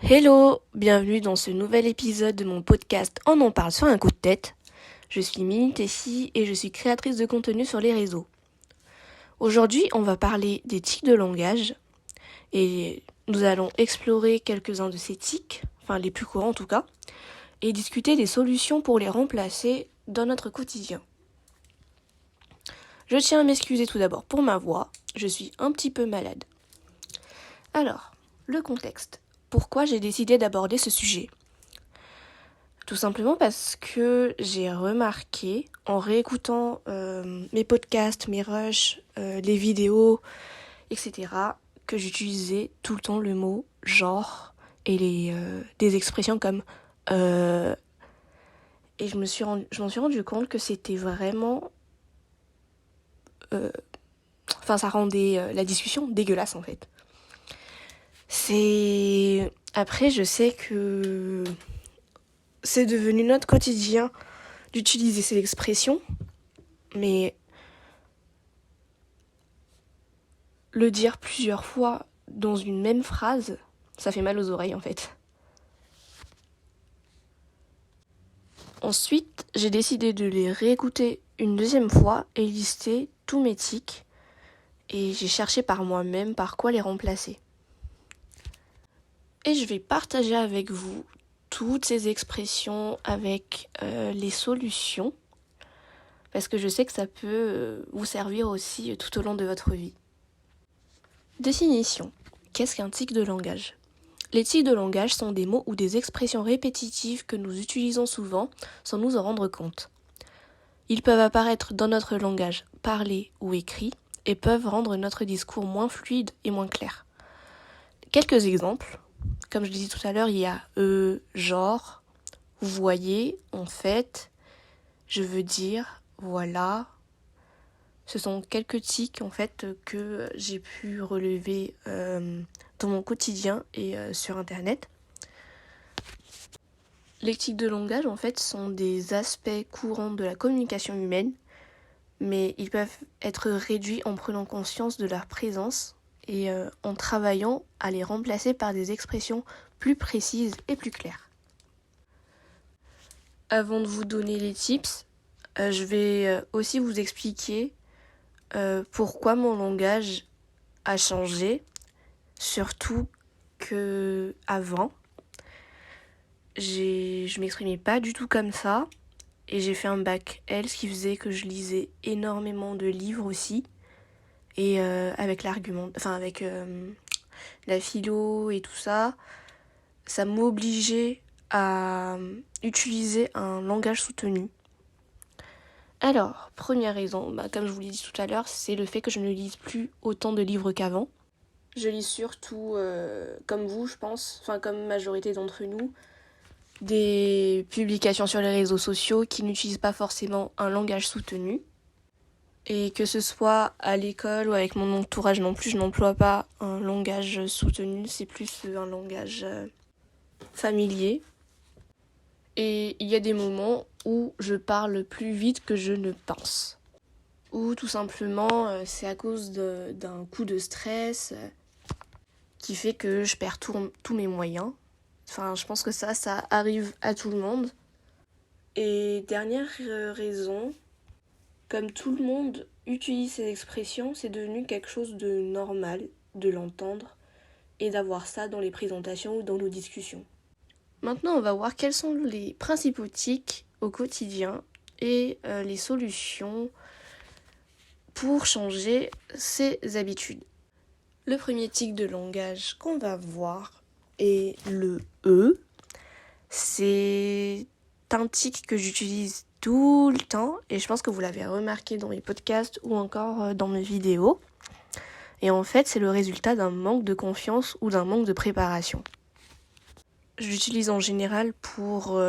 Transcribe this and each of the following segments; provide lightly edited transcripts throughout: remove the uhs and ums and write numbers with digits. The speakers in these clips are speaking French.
Hello, bienvenue dans ce nouvel épisode de mon podcast On en parle sur un coup de tête. Je suis Mini Tessie et je suis créatrice de contenu sur les réseaux. Aujourd'hui, on va parler des tics de langage et nous allons explorer quelques-uns de ces tics, enfin les plus courants en tout cas, et discuter des solutions pour les remplacer dans notre quotidien. Je tiens à m'excuser tout d'abord pour ma voix, je suis un petit peu malade. Alors, le contexte. Pourquoi j'ai décidé d'aborder ce sujet ? Tout simplement parce que j'ai remarqué, en réécoutant mes podcasts, mes rushs, les vidéos, etc., que j'utilisais tout le temps le mot genre et des expressions comme et je m'en suis rendu compte que c'était vraiment ça rendait la discussion dégueulasse en fait. Après, je sais que c'est devenu notre quotidien d'utiliser ces expressions, mais le dire plusieurs fois dans une même phrase, ça fait mal aux oreilles en fait. Ensuite, j'ai décidé de les réécouter une deuxième fois et lister tous mes tics, et j'ai cherché par moi-même par quoi les remplacer. Et je vais partager avec vous toutes ces expressions avec les solutions, parce que je sais que ça peut vous servir aussi tout au long de votre vie. Définition. Qu'est-ce qu'un tic de langage ? Les tics de langage sont des mots ou des expressions répétitives que nous utilisons souvent sans nous en rendre compte. Ils peuvent apparaître dans notre langage parlé ou écrit et peuvent rendre notre discours moins fluide et moins clair. Quelques exemples. Comme je disais tout à l'heure, il y a genre, vous voyez, en fait, je veux dire, voilà. Ce sont quelques tics en fait que j'ai pu relever dans mon quotidien et sur internet. Les tics de langage en fait sont des aspects courants de la communication humaine, mais ils peuvent être réduits en prenant conscience de leur présence et en travaillant à les remplacer par des expressions plus précises et plus claires. Avant de vous donner les tips, je vais aussi vous expliquer pourquoi mon langage a changé, surtout que avant, je m'exprimais pas du tout comme ça et j'ai fait un bac L, ce qui faisait que je lisais énormément de livres aussi et avec la philo et tout ça, ça m'obligeait à utiliser un langage soutenu. Alors, première raison, comme je vous l'ai dit tout à l'heure, c'est le fait que je ne lise plus autant de livres qu'avant. Je lis surtout, comme vous, je pense, comme majorité d'entre nous, des publications sur les réseaux sociaux qui n'utilisent pas forcément un langage soutenu. Et que ce soit à l'école ou avec mon entourage non plus, je n'emploie pas un langage soutenu, c'est plus un langage familier. Et il y a des moments où je parle plus vite que je ne pense. Ou tout simplement, c'est à cause d'un coup de stress qui fait que je perds tous mes moyens. Je pense que ça arrive à tout le monde. Et dernière raison, comme tout le monde utilise ces expressions, c'est devenu quelque chose de normal de l'entendre et d'avoir ça dans les présentations ou dans nos discussions. Maintenant, on va voir quels sont les principaux tics au quotidien et les solutions pour changer ces habitudes. Le premier tic de langage qu'on va voir est le E. C'est un tic que j'utilise tout le temps et je pense que vous l'avez remarqué dans mes podcasts ou encore dans mes vidéos. Et en fait, c'est le résultat d'un manque de confiance ou d'un manque de préparation. Je l'utilise en général pour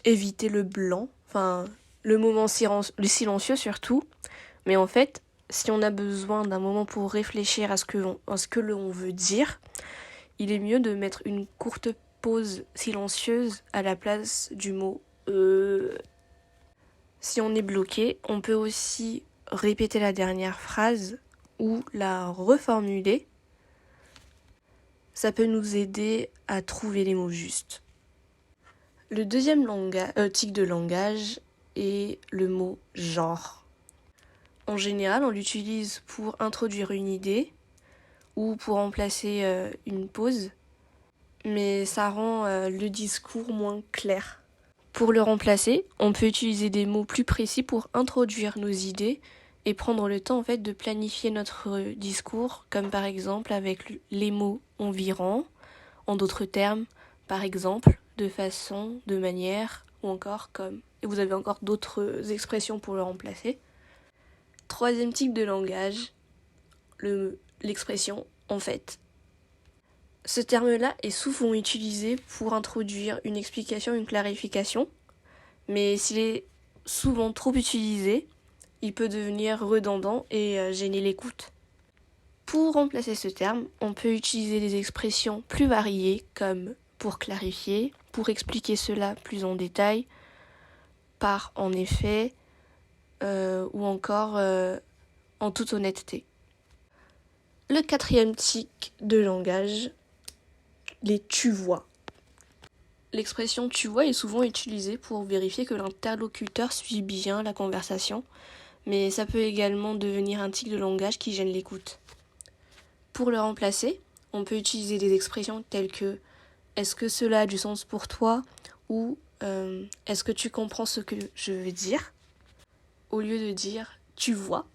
éviter le blanc, le moment le silencieux surtout. Mais en fait, si on a besoin d'un moment pour réfléchir à ce que l'on veut dire, il est mieux de mettre une courte pause silencieuse à la place du mot Si on est bloqué, on peut aussi répéter la dernière phrase ou la reformuler. ça peut nous aider à trouver les mots justes. Le deuxième tic de langage est le mot genre. En général, on l'utilise pour introduire une idée ou pour remplacer une pause, mais ça rend le discours moins clair. Pour le remplacer, on peut utiliser des mots plus précis pour introduire nos idées et prendre le temps de planifier notre discours, comme par exemple avec les mots environ, en d'autres termes, par exemple, de façon, de manière, ou encore comme. Et vous avez encore d'autres expressions pour le remplacer. Troisième type de langage, l'expression en fait. Ce terme-là est souvent utilisé pour introduire une explication, une clarification, mais s'il est souvent trop utilisé, il peut devenir redondant et gêner l'écoute. Pour remplacer ce terme, on peut utiliser des expressions plus variées comme pour clarifier, pour expliquer cela plus en détail, par en effet, ou encore en toute honnêteté. Le quatrième tic de langage, les tu vois. L'expression tu vois est souvent utilisée pour vérifier que l'interlocuteur suit bien la conversation, mais ça peut également devenir un tic de langage qui gêne l'écoute. Pour le remplacer, on peut utiliser des expressions telles que est-ce que cela a du sens pour toi ou est-ce que tu comprends ce que je veux dire au lieu de dire tu vois.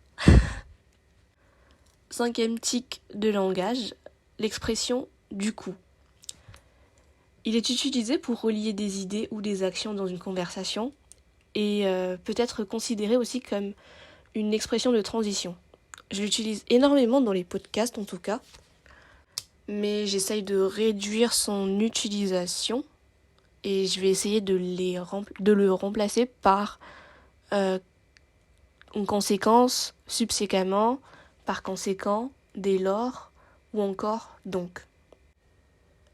Cinquième tic de langage, l'expression du coup. Il est utilisé pour relier des idées ou des actions dans une conversation et peut être considéré aussi comme une expression de transition. Je l'utilise énormément dans les podcasts en tout cas, mais j'essaye de réduire son utilisation et je vais essayer de le remplacer par une conséquence, subséquemment, par conséquent, dès lors ou encore donc.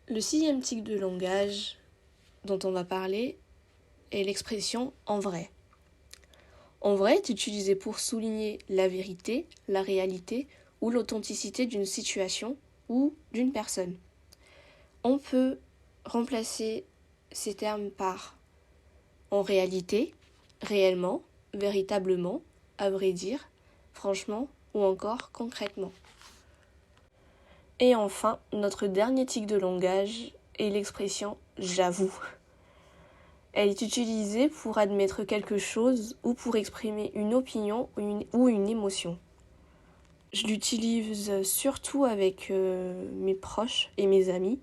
Le sixième tic de langage dont on va parler est l'expression en vrai. En vrai est utilisé pour souligner la vérité, la réalité ou l'authenticité d'une situation ou d'une personne. On peut remplacer ces termes par en réalité, réellement, véritablement, à vrai dire, franchement ou encore concrètement. Et enfin, notre dernier tic de langage est l'expression j'avoue. Elle est utilisée pour admettre quelque chose ou pour exprimer une opinion ou une émotion. Je l'utilise surtout avec mes proches et mes amis,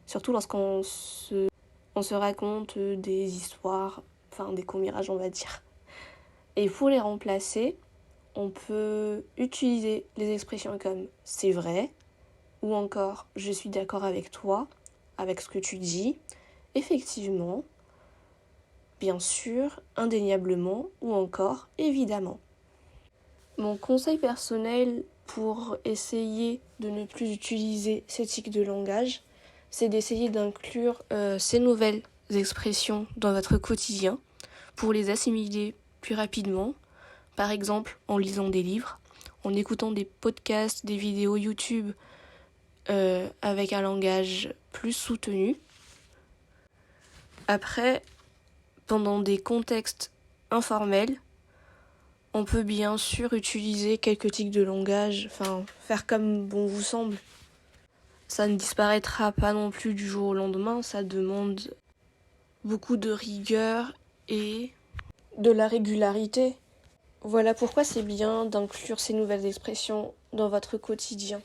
surtout lorsqu'on se raconte des histoires, des commérages on va dire. Et pour les remplacer, on peut utiliser les expressions comme c'est vrai, ou encore je suis d'accord avec toi, avec ce que tu dis, effectivement, bien sûr, indéniablement, ou encore évidemment. Mon conseil personnel pour essayer de ne plus utiliser ces tics de langage, c'est d'essayer d'inclure ces nouvelles expressions dans votre quotidien pour les assimiler plus rapidement, par exemple en lisant des livres, en écoutant des podcasts, des vidéos YouTube avec un langage plus soutenu. Après, pendant des contextes informels, on peut bien sûr utiliser quelques tics de langage, faire comme bon vous semble. Ça ne disparaîtra pas non plus du jour au lendemain, ça demande beaucoup de rigueur et de la régularité. Voilà pourquoi c'est bien d'inclure ces nouvelles expressions dans votre quotidien.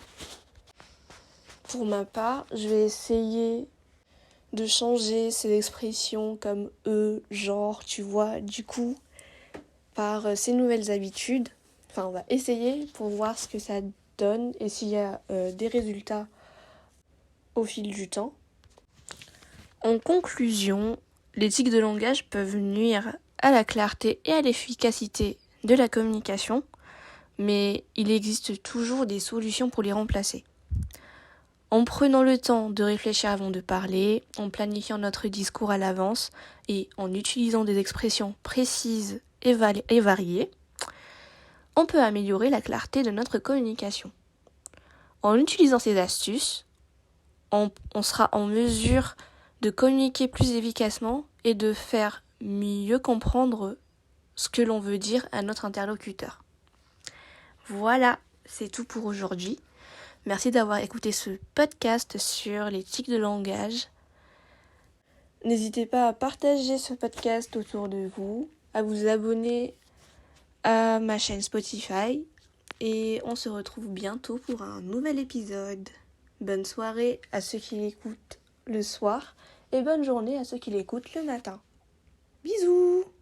Pour ma part, je vais essayer de changer ces expressions comme genre, tu vois, du coup, par ces nouvelles habitudes. On va essayer pour voir ce que ça donne et s'il y a des résultats au fil du temps. En conclusion, les tics de langage peuvent nuire à la clarté et à l'efficacité de la communication, mais il existe toujours des solutions pour les remplacer. En prenant le temps de réfléchir avant de parler, en planifiant notre discours à l'avance et en utilisant des expressions précises et variées, on peut améliorer la clarté de notre communication. En utilisant ces astuces, on sera en mesure de communiquer plus efficacement et de faire mieux comprendre ce que l'on veut dire à notre interlocuteur. Voilà, c'est tout pour aujourd'hui. Merci d'avoir écouté ce podcast sur les tics de langage. N'hésitez pas à partager ce podcast autour de vous, à vous abonner à ma chaîne Spotify et on se retrouve bientôt pour un nouvel épisode. Bonne soirée à ceux qui l'écoutent le soir et bonne journée à ceux qui l'écoutent le matin. Bisous!